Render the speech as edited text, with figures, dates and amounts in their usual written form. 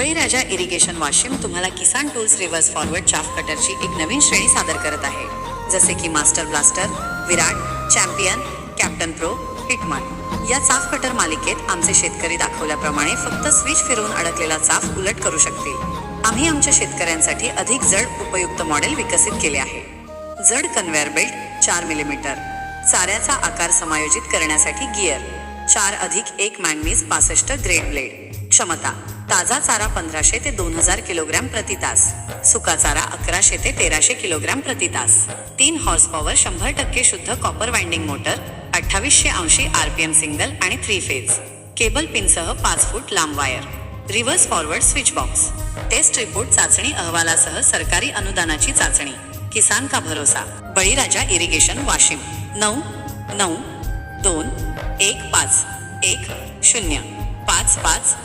बळीराजा irrigation Washim तुम्हाला किसान tools reverse forward chaff कटरची एक नवीन श्रेणी सादर करत आहे, जसे की मास्टर ब्लास्टर, विराट, चॅम्पियन, कॅप्टन प्रो, हिटमन। या चाफ कटर मालिकेत आमचे शेतकरी दाखवल्याप्रमाणे फक्त स्विच फिरवून अडकलेला चाफ उलट करू शकतील। आम्ही आमच्या शेतकऱ्यांसाठी अधिक जड उपयुक्त मॉडेल विकसित केले आहे। जड कन्व्हेअर बेल्ट 4 मिलीमीटर, चाऱ्याचा आकार समायोजित करण्यासाठी गिअर, 4+1 मॅंगनीज 65 ग्रेड ब्लेड, क्षमता ताजा चारा 1500 ते 2000 किलोग्रॅम प्रति तास, सुका चारा 1100 ते 1300 किलोग्रॅम प्रति तास, 3 हॉर्स पॉवर 100% शुद्ध copper winding motor, 2880 RPM single आणि 3 फेज, केबल पिनसह 5 फूट लांब wire, reverse forward switch box, test report चाचणी अहवालासह सरकारी अनुदानाची चाचणी। किसान का भरोसा, बळीराजा इरिगेशन वाशिम। 992151055